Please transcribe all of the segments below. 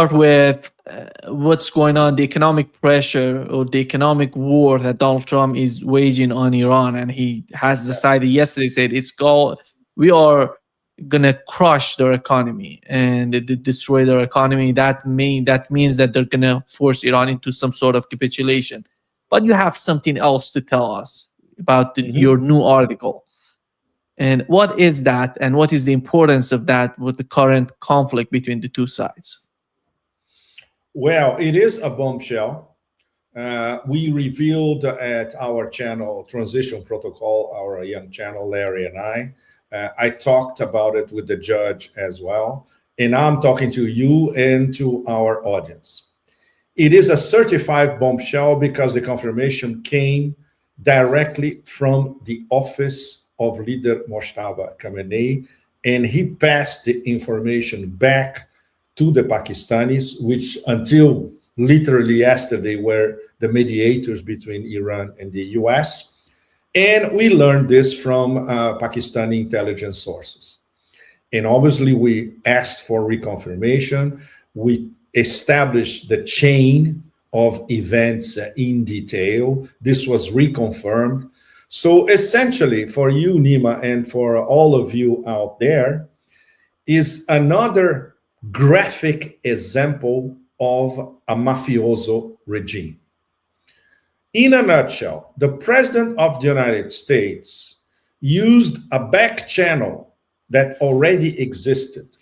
start with what's going on, the economic pressure or the economic war that Donald Trump is waging on Iran. And he has decided yesterday, said we are going to crush their economy and destroy their economy. That means that they're going to force Iran into some sort of capitulation. But you have something else to tell us about your new article. And what is that? And what is the importance of that with the current conflict between the two sides? Well, it is a bombshell. We revealed at our channel, Transition Protocol, our young channel, Larry and I talked about it with the judge as well. And I'm talking to you and to our audience. It is a certified bombshell because the confirmation came directly from the office of leader Mojtaba Khamenei, and he passed the information back to the Pakistanis, which until literally yesterday were the mediators between Iran and the US. And we learned this from Pakistani intelligence sources. And obviously we asked for reconfirmation. We established the chain of events in detail. This was reconfirmed. So essentially for you, Nima, and for all of you out there, is another graphic example of a mafioso regime. In a nutshell, the president of the United States used a back channel that already existed,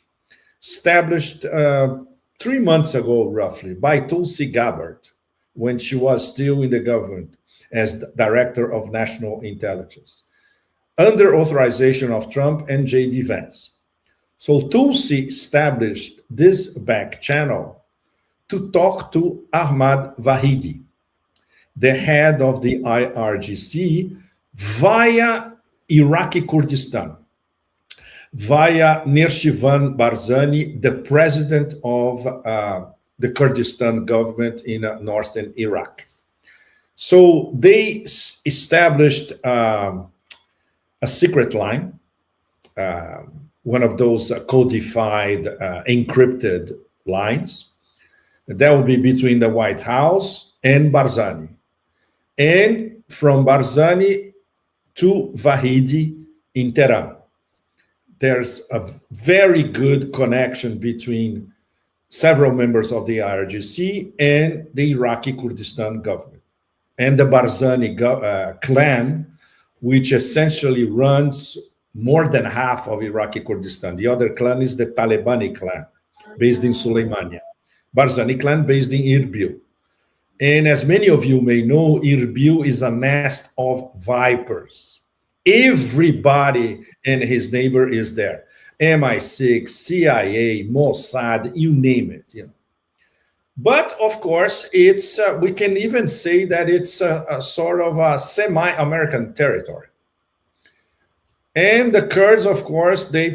established 3 months ago, roughly, by Tulsi Gabbard, when she was still in the government as Director of National Intelligence, under authorization of Trump and J.D. Vance. So Tulsi established this back channel to talk to Ahmad Vahidi, the head of the IRGC, via Iraqi Kurdistan, via Nirshivan Barzani, the president of the Kurdistan government in northern Iraq. So they established a secret line, one of those codified, encrypted lines. That will be between the White House and Barzani. And from Barzani to Vahidi in Tehran. There's a very good connection between several members of the IRGC and the Iraqi Kurdistan government. And the Barzani clan, which essentially runs more than half of Iraqi Kurdistan. The other clan is the Talibani clan, based in Suleimania. Barzani clan based in Erbil. And as many of you may know, Erbil is a nest of vipers. Everybody and his neighbor is there. MI6, CIA, Mossad, you name it. You know. But of course, it's we can even say that it's a sort of a semi-American territory. And the Kurds, of course, they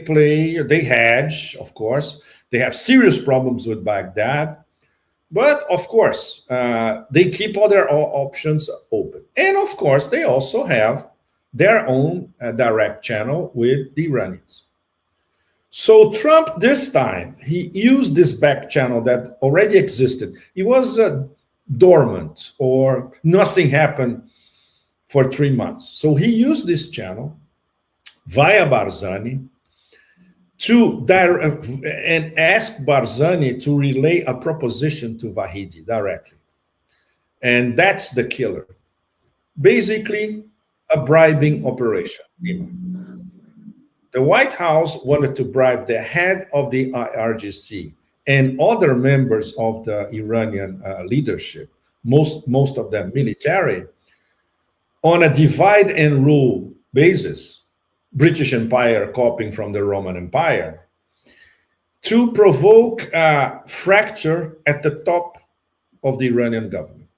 hedge, of course. They have serious problems with Baghdad. But of course, they keep all their options open. And of course, they also have their own direct channel with the Iranians. So Trump, this time, he used this back channel that already existed. It was dormant or nothing happened for 3 months. So he used this channel via Barzani and asked Barzani to relay a proposition to Vahidi directly. And that's the killer. Basically, a bribing operation. The White House wanted to bribe the head of the IRGC and other members of the Iranian leadership, most of them military, on a divide and rule basis, British Empire copying from the Roman Empire, to provoke a fracture at the top of the Iranian government.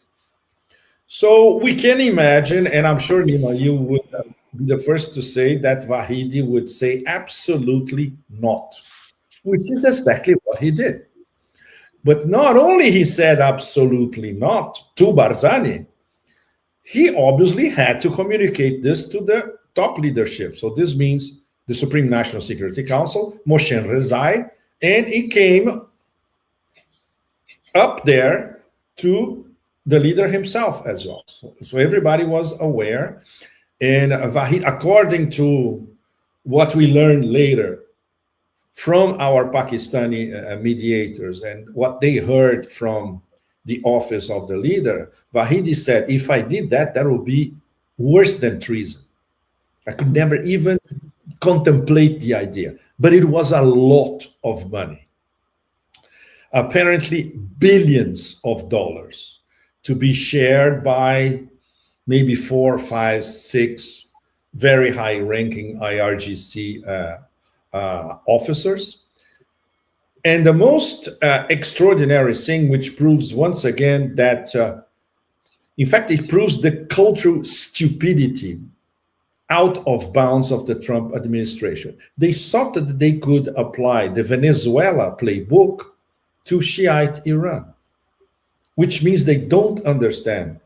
So we can imagine, and I'm sure, Nima, you would be the first to say that Vahidi would say absolutely not, which is exactly what he did. But not only he said absolutely not to Barzani, he obviously had to communicate this to the top leadership. So this means the Supreme National Security Council, Moshe Rezai, and it came up there to the leader himself as well. So everybody was aware. And Vahid, according to what we learned later from our Pakistani mediators and what they heard from the office of the leader, Vahidi said, if I did that, that would be worse than treason. I could never even contemplate the idea, but it was a lot of money. Apparently billions of dollars to be shared by maybe 4, 5, 6 very high-ranking IRGC officers. And the most extraordinary thing, which proves once again that, in fact, it proves the cultural stupidity out of bounds of the Trump administration. They thought that they could apply the Venezuela playbook to Shiite Iran, which means they don't understand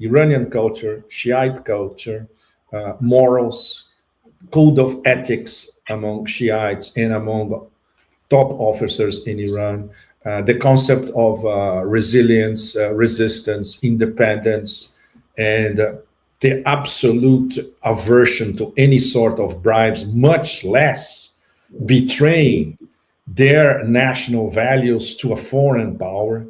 Iranian culture, Shiite culture, morals, code of ethics among Shiites and among top officers in Iran, the concept of resilience, resistance, independence, and the absolute aversion to any sort of bribes, much less betraying their national values to a foreign power.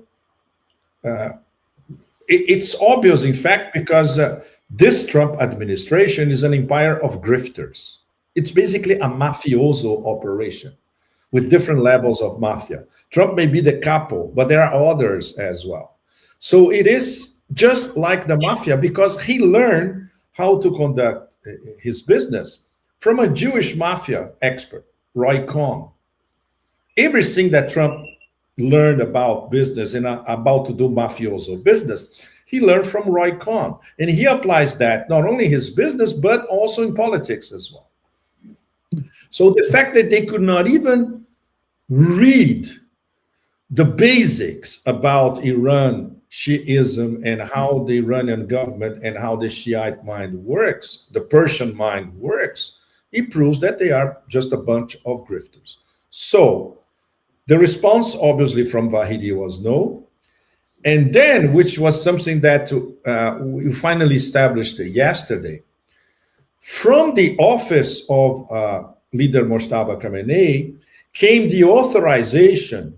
It's obvious, in fact, because this Trump administration is an empire of grifters. It's basically a mafioso operation with different levels of mafia. Trump may be the capo, but there are others as well. So it is just like the mafia because he learned how to conduct his business from a Jewish mafia expert, Roy Cohn. Everything that Trump learned about business and about to do mafioso business, he learned from Roy Cohn. And he applies that not only in his business, but also in politics as well. So the fact that they could not even read the basics about Iran, Shiism, and how the Iranian government and how the Shiite mind works, the Persian mind works, it proves that they are just a bunch of grifters. So the response, obviously, from Vahidi was no. And then, which was something that we finally established yesterday, from the office of leader Mojtaba Khamenei came the authorization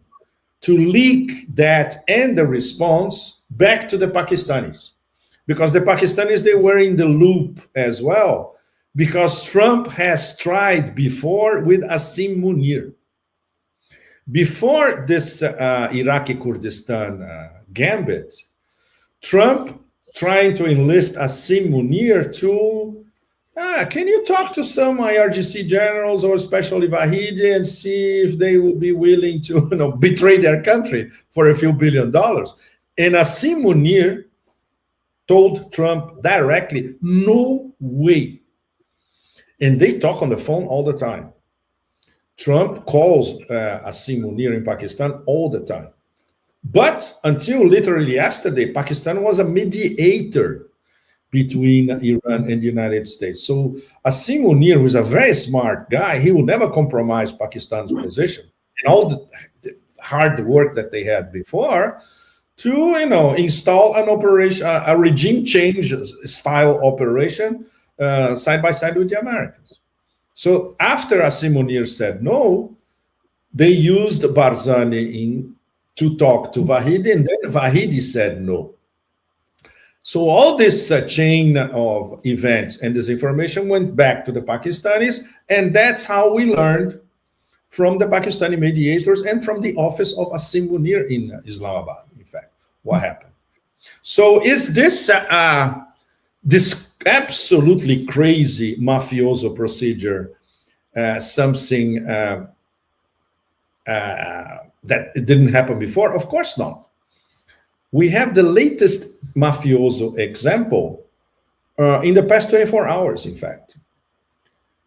to leak that and the response back to the Pakistanis. Because the Pakistanis, they were in the loop as well, because Trump has tried before with Asim Munir. Before this Iraqi Kurdistan gambit, Trump trying to enlist Asim Munir to, can you talk to some IRGC generals or especially Vahidi and see if they will be willing to betray their country for a few $1 billion. And Asim Munir told Trump directly, no way. And they talk on the phone all the time. Trump calls Asim Munir in Pakistan all the time. But until literally yesterday, Pakistan was a mediator between Iran and the United States. So Asim Munir, who's a very smart guy, he will never compromise Pakistan's position. And all the hard work that they had before to, install an operation, a regime change style operation side by side with the Americans. So after Asim Munir said no, they used Barzani to talk to Vahidi, and then Vahidi said no. So all this chain of events and this information went back to the Pakistanis, and that's how we learned from the Pakistani mediators and from the office of Asim Munir in Islamabad, in fact, what happened. So is this this absolutely crazy mafioso procedure something that it didn't happen before? Of course not. We have the latest mafioso example in the past 24 hours, in fact.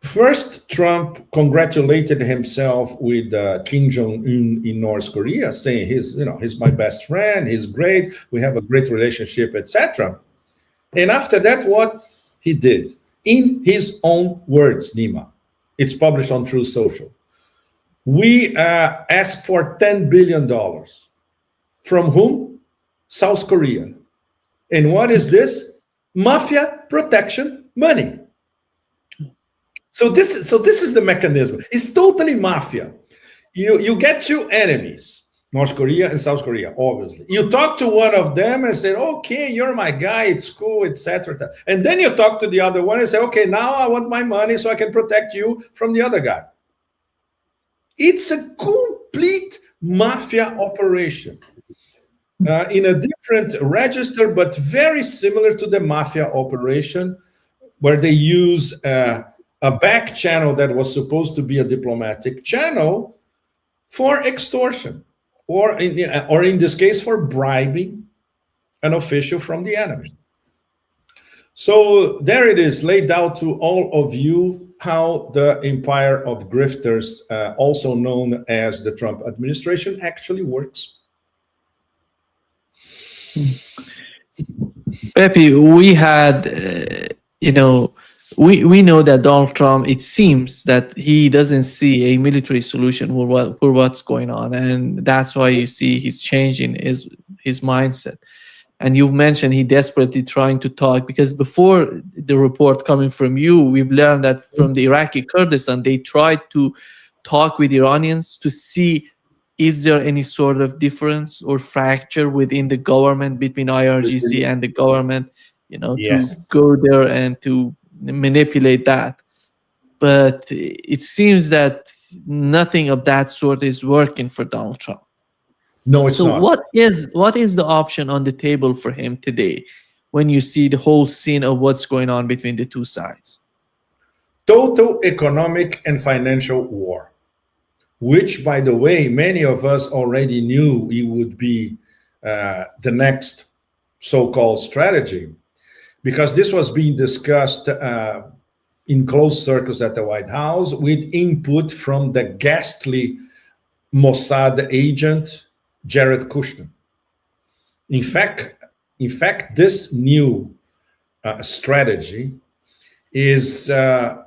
First, Trump congratulated himself with Kim Jong-un in North Korea, saying he's my best friend, he's great, we have a great relationship, etc. And after that, what he did, in his own words, Nima, it's published on Truth Social. We asked for $10 billion From whom? South Korea. And what is this? Mafia protection money. So this is the mechanism. It's totally mafia. You get two enemies, North Korea and South Korea, obviously. You talk to one of them and say, okay, you're my guy, it's cool, etc. And then you talk to the other one and say, okay, now I want my money so I can protect you from the other guy. It's a complete mafia operation in a different register, but very similar to the mafia operation, where they use a back channel that was supposed to be a diplomatic channel for extortion, or in this case, for bribing an official from the enemy. So there it is, laid out to all of you how the empire of grifters, also known as the Trump administration, actually works. Pepe, we had, we know that Donald Trump, it seems that he doesn't see a military solution for what's going on. And that's why you see he's changing his mindset. And you mentioned he desperately trying to talk, because before the report coming from you, we've learned that from the Iraqi Kurdistan, they tried to talk with Iranians to see, is there any sort of difference or fracture within the government, between IRGC and the government, Yes. to go there and to manipulate that. But it seems that nothing of that sort is working for Donald Trump. No, it's not. What is the option on the table for him today when you see the whole scene of what's going on between the two sides? Total economic and financial war, which, by the way, many of us already knew it would be the next so-called strategy, because this was being discussed in closed circles at the White House with input from the ghastly Mossad agent, Jared Kushner. In fact, this new strategy is the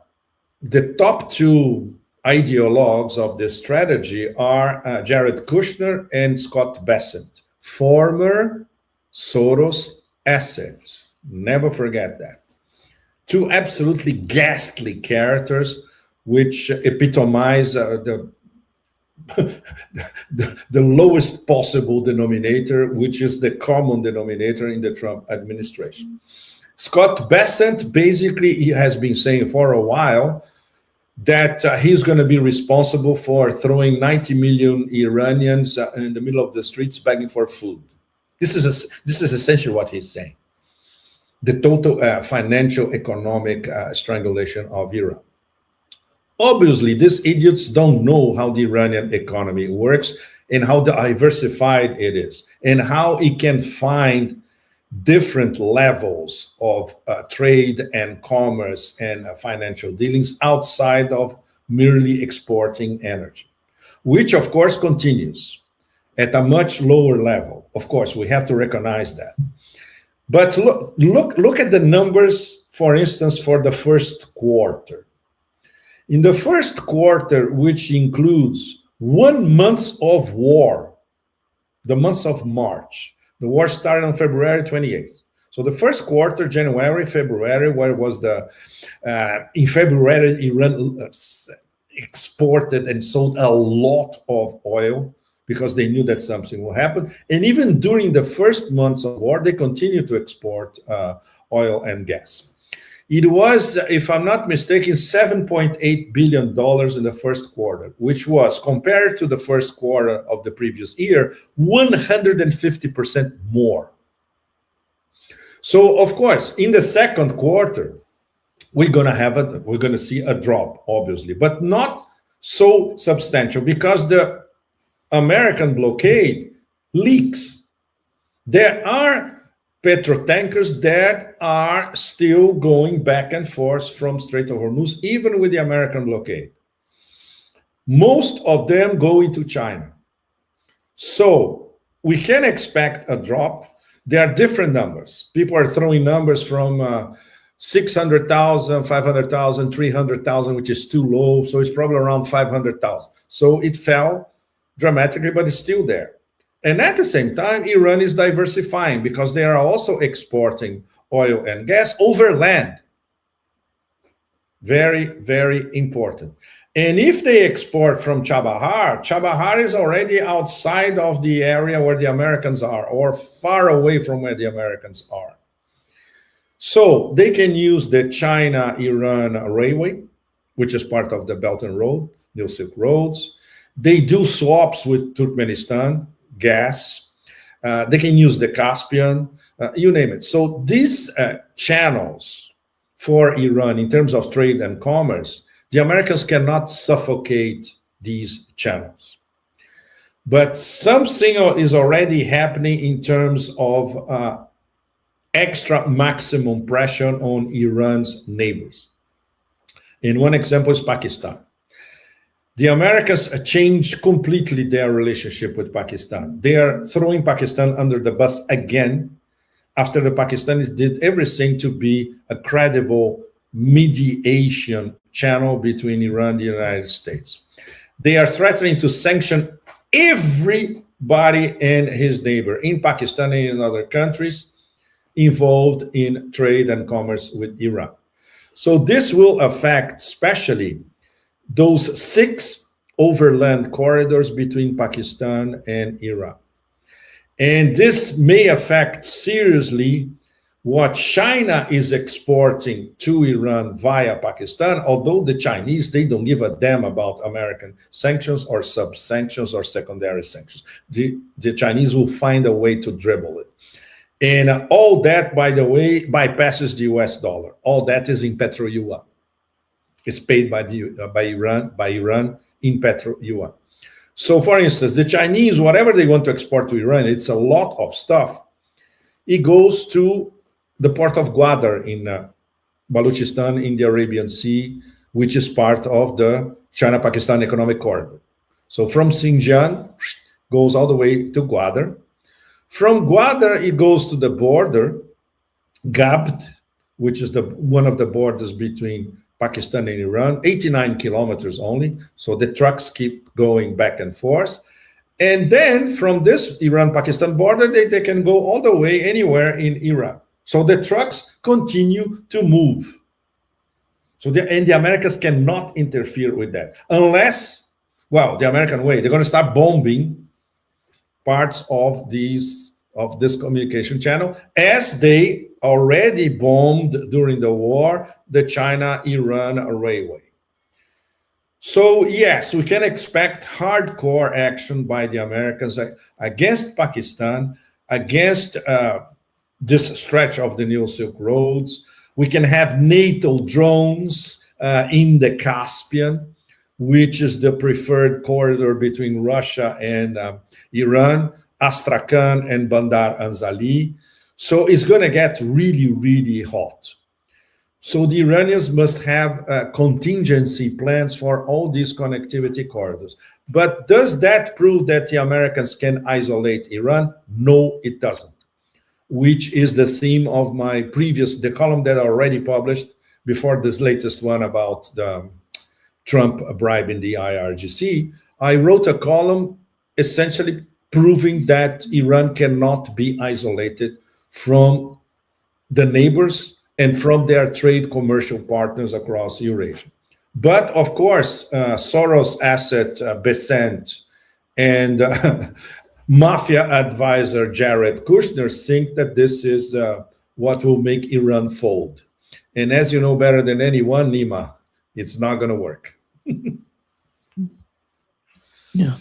top two ideologues of this strategy are Jared Kushner and Scott Bessent, former Soros assets. Never forget that. Two absolutely ghastly characters which epitomize the lowest possible denominator, which is the common denominator in the Trump administration. Scott Bessent, basically, he has been saying for a while that he's going to be responsible for throwing 90 million Iranians in the middle of the streets begging for food. This is essentially what he's saying. The total financial, economic strangulation of Iran. Obviously, these idiots don't know how the Iranian economy works and how diversified it is, and how it can find different levels of trade and commerce and financial dealings outside of merely exporting energy, which of course continues at a much lower level. Of course, we have to recognize that. But look at the numbers, for instance, for the first quarter. In the first quarter, which includes 1 month of war, the month of March, the war started on February 28th. So the first quarter, January, February, where was in February, Iran exported and sold a lot of oil because they knew that something will happen. And even during the first months of war, they continued to export oil and gas. It was, if I'm not mistaken, $7.8 billion in the first quarter, which was, compared to the first quarter of the previous year, 150% more. So, of course, in the second quarter, we're going to see a drop, obviously, but not so substantial, because the American blockade leaks. There are petrotankers that are still going back and forth from Strait of Hormuz, even with the American blockade. Most of them go into China. So we can expect a drop. There are different numbers. People are throwing numbers from 600,000, 500,000, 300,000, which is too low. So it's probably around 500,000. So it fell dramatically, but it's still there. And at the same time, Iran is diversifying because they are also exporting oil and gas over land. Very, very important. And if they export from Chabahar, Chabahar is already outside of the area where the Americans are, or far away from where the Americans are. So they can use the China-Iran railway, which is part of the Belt and Road, New Silk Roads. They do swaps with Turkmenistan, gas. They can use the Caspian, you name it. So these channels for Iran in terms of trade and commerce, the Americans cannot suffocate these channels. But something is already happening in terms of extra maximum pressure on Iran's neighbors. And one example is Pakistan. The Americans changed completely their relationship with Pakistan. They are throwing Pakistan under the bus again after the Pakistanis did everything to be a credible mediation channel between Iran and the United States. They are threatening to sanction everybody and his neighbor in Pakistan and in other countries involved in trade and commerce with Iran. So this will affect especially those 6 overland corridors between Pakistan and Iran. And this may affect seriously what China is exporting to Iran via Pakistan, although the Chinese, they don't give a damn about American sanctions or sub-sanctions or secondary sanctions. The Chinese will find a way to dribble it. And all that, by the way, bypasses the US dollar. All that is in petro yuan. It's paid by Iran in petro yuan. So, for instance, the Chinese, whatever they want to export to Iran, it's a lot of stuff. It goes to the port of Gwadar in Balochistan in the Arabian Sea, which is part of the China-Pakistan Economic Corridor. So from Xinjiang, goes all the way to Gwadar. From Gwadar, it goes to the border, Gabd, which is one of the borders between Pakistan and Iran, 89 kilometers only. So the trucks keep going back and forth. And then from this Iran-Pakistan border, they can go all the way anywhere in Iran. So the trucks continue to move. So the Americans cannot interfere with that. Unless, well, the American way, they're going to start bombing parts of this communication channel, as they already bombed during the war the China-Iran railway. So yes, we can expect hardcore action by the Americans against Pakistan, against this stretch of the New Silk Roads. We can have NATO drones in the Caspian, which is the preferred corridor between Russia and Iran, Astrakhan and Bandar Anzali. So it's going to get really, really hot. So the Iranians must have contingency plans for all these connectivity corridors. But does that prove that the Americans can isolate Iran? No, it doesn't. Which is the theme of the column that I already published before this latest one about the Trump bribe in the IRGC. I wrote a column essentially proving that Iran cannot be isolated from the neighbors and from their trade commercial partners across Eurasia. But of course, Soros asset Besant and mafia advisor Jared Kushner think that this is what will make Iran fold. And as you know better than anyone, Nima, it's not going to work. Yeah.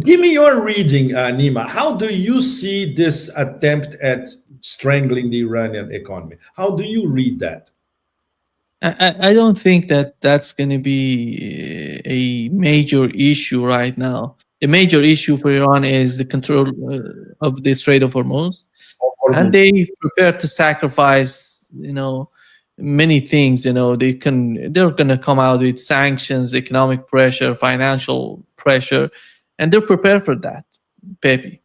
Give me your reading, Nima. How do you see this attempt at strangling the Iranian economy? How do you read that? I don't think that that's going to be a major issue right now. The major issue for Iran is the control of the Strait of Hormuz, and they prepare to sacrifice, many things. They're going to come out with sanctions, economic pressure, financial pressure, and they're prepared for that, Pepe,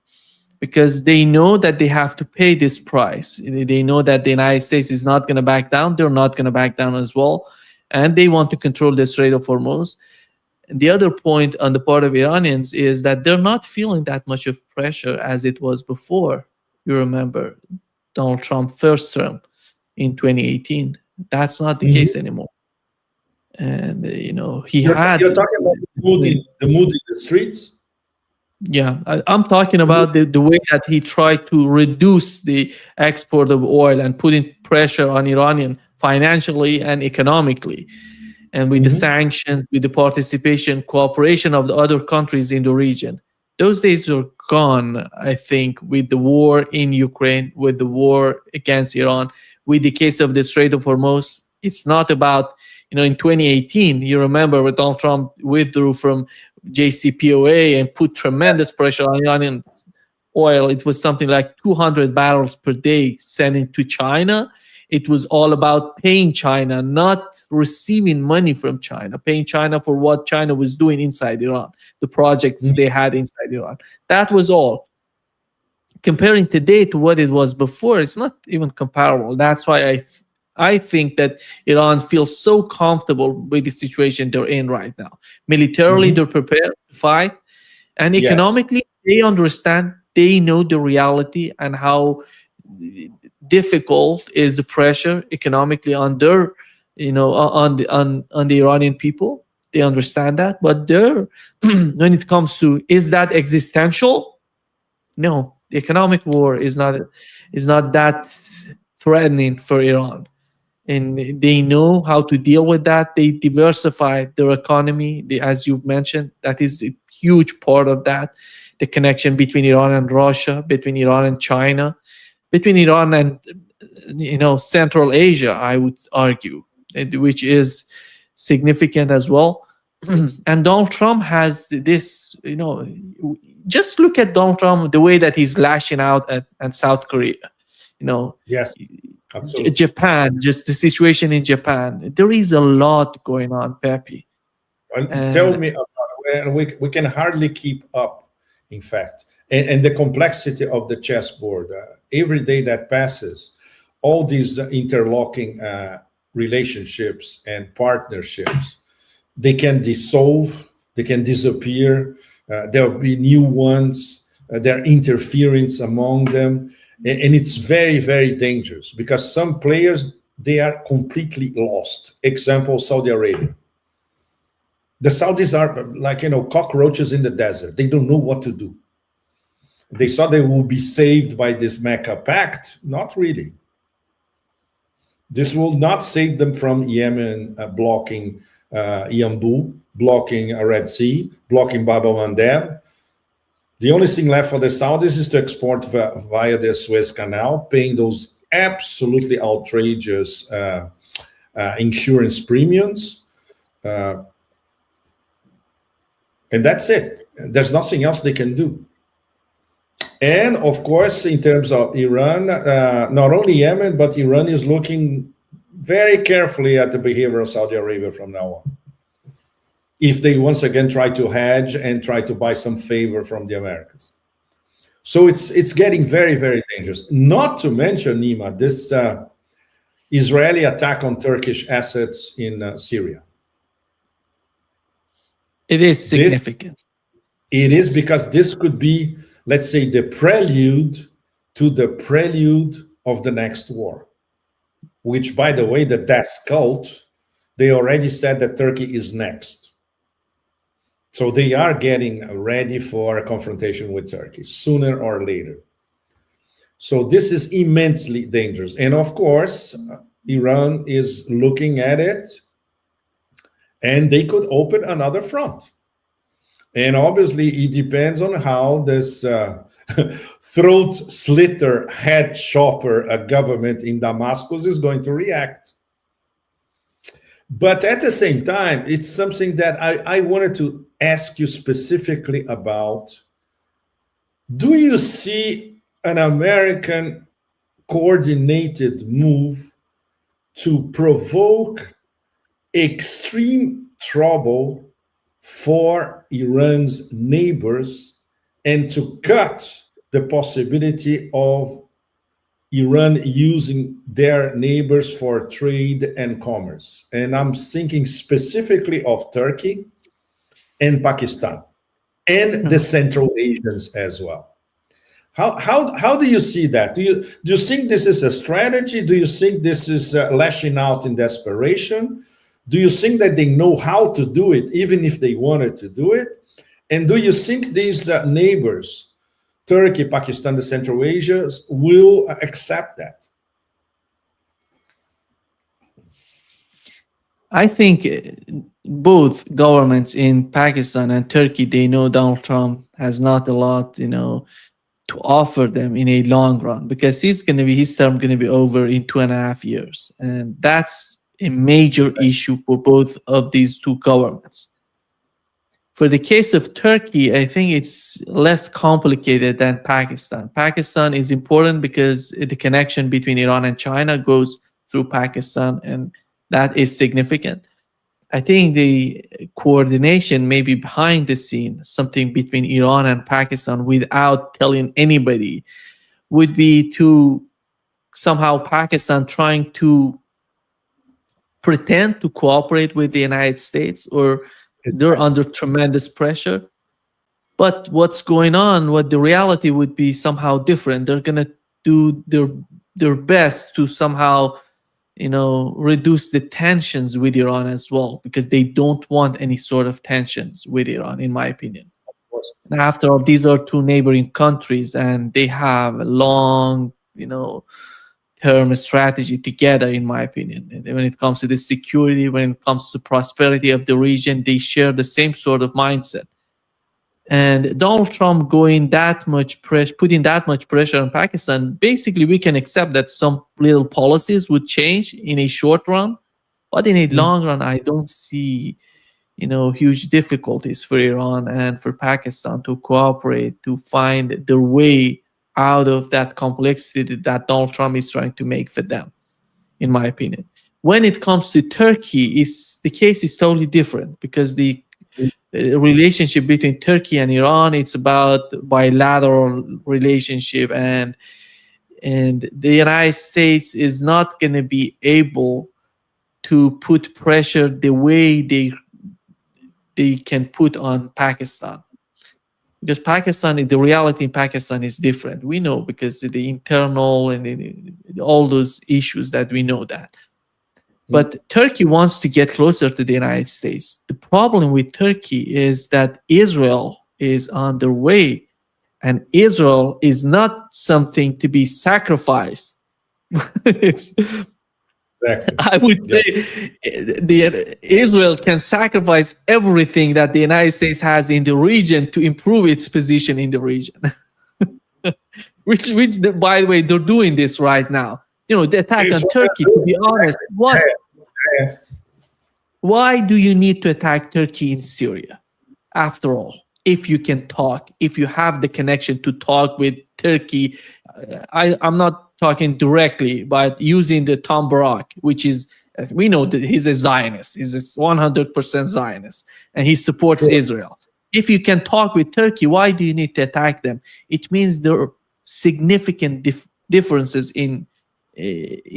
because they know that they have to pay this price. They know that the United States is not going to back down. They're not going to back down as well, and they want to control the Strait of Hormuz. The other point on the part of Iranians is that they're not feeling that much of pressure as it was before. You remember Donald Trump first term in 2018. That's not the case Mhm. anymore. And he You're had, talking about the mood in the streets. yeah, I'm talking The mood. about the way that he tried to reduce the export of oil and putting pressure on Iranian financially and economically, and with the Mhm. sanctions, with the participation, cooperation of the other countries in the region. Those days are gone, I think, with the war in Ukraine, with the war against Iran, with the case of the Strait of Hormuz. It's not about, in 2018, you remember when Donald Trump withdrew from JCPOA and put tremendous pressure on Iranian oil. It was something like 200 barrels per day sending to China. It was all about paying China, not receiving money from China, paying China for what China was doing inside Iran, the projects they had inside Iran. That was all. Comparing today to what it was before, it's not even comparable. That's why I think that Iran feels so comfortable with the situation they're in right now. Militarily, Mhm. they're prepared to fight, and Yes. economically, they understand, they know the reality and how difficult is the pressure economically on their, on the Iranian people. They understand that, but they're when it comes to, is that existential? No, the economic war is not that threatening for Iran, and they know how to deal with that. They diversify their economy, as you've mentioned. That is a huge part of that. The connection between Iran and Russia, between Iran and China, between Iran and Central Asia, I would argue, which is significant as well. And Donald Trump has this, just look at Donald Trump, the way that he's lashing out at South Korea. You know, Yes. Absolutely. Japan, just the situation in Japan. There is a lot going on, Pepe. And tell And me about it. We can hardly keep up, in fact. And the complexity of the chessboard. Every day that passes, all these interlocking relationships and partnerships, they can dissolve, they can disappear. There will be new ones. There are interference among them. And it's very, very dangerous because some players, they are completely lost. Example, Saudi Arabia. The Saudis are like, cockroaches in the desert. They don't know what to do. They thought they will be saved by this Mecca pact. Not really. This will not save them from Yemen blocking Yanbu, blocking Red Sea, blocking Bab el Mandeb. The only thing left for the Saudis is to export via the Suez Canal, paying those absolutely outrageous insurance premiums. And that's it. There's nothing else they can do. And of course, in terms of Iran, not only Yemen, but Iran is looking very carefully at the behavior of Saudi Arabia from now on. If they once again try to hedge and try to buy some favor from the Americans. So it's getting very, very dangerous. Not to mention, Nima, this Israeli attack on Turkish assets in Syria. it is This significant. It is because this could be, let's say, the prelude to the prelude of the next war, which, by the way, the death cult, they already said that Turkey is next. So they are getting ready for a confrontation with Turkey sooner or later. So this is immensely dangerous. And of course, Iran is looking at it, and they could open another front. And obviously, it depends on how this throat slitter, head chopper, a government in Damascus is going to react. But at the same time, it's something that I wanted to ask you specifically about. Do you see an American coordinated move to provoke extreme trouble for Iran's neighbors and to cut the possibility of Iran using their neighbors for trade and commerce? And I'm thinking specifically of Turkey and Pakistan, and the Central Asians as well. How do you see that? Do you think this is a strategy? Do you think this is lashing out in desperation? Do you think that they know how to do it, even if they wanted to do it? And do you think these neighbors, Turkey, Pakistan, the Central Asia, will accept that? I think both governments in Pakistan and Turkey, they know Donald Trump has not a lot, to offer them in a long run, because his term going to be over in 2.5 years, and that's a major issue for both of these two governments. For the case of Turkey, I think it's less complicated than Pakistan. Pakistan is important because the connection between Iran and China goes through Pakistan, and that is significant. I think the coordination may be behind the scene, something between Iran and Pakistan without telling anybody, would be to somehow Pakistan trying to pretend to cooperate with the United States, or they're under tremendous pressure. But what's going on, what the reality would be somehow different. They're going to do their best to somehow reduce the tensions with Iran as well, because they don't want any sort of tensions with Iran, in my opinion. And after all, these are two neighboring countries, and they have a long, term strategy together, in my opinion. And when it comes to the security, when it comes to prosperity of the region, they share the same sort of mindset. And Donald Trump putting that much pressure on Pakistan, basically we can accept that some little policies would change in a short run, but in a long run, I don't see, huge difficulties for Iran and for Pakistan to cooperate, to find their way out of that complexity that Donald Trump is trying to make for them, in my opinion. When it comes to Turkey, the case is totally different, because the relationship between Turkey and Iran, it's about bilateral relationship, and the United States is not going to be able to put pressure the way they can put on Pakistan, because the reality in Pakistan is different. We know, because of the internal and all those issues that we know that. But Turkey wants to get closer to the United States. The problem with Turkey is that Israel is on their way, and Israel is not something to be sacrificed. I would say Israel can sacrifice everything that the United States has in the region to improve its position in the region. which by the way, they're doing this right now. The attack on Turkey, to be honest, why do you need to attack Turkey in Syria? After all, if you can talk, if you have the connection to talk with Turkey, I'm not talking directly, but using the Tom Barak, which is, we know that he's a Zionist, he's a 100% Zionist, and he supports Israel. If you can talk with Turkey, why do you need to attack them? It means there are significant differences in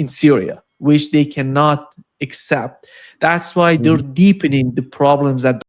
Syria, which they cannot accept. That's why they're deepening the problems that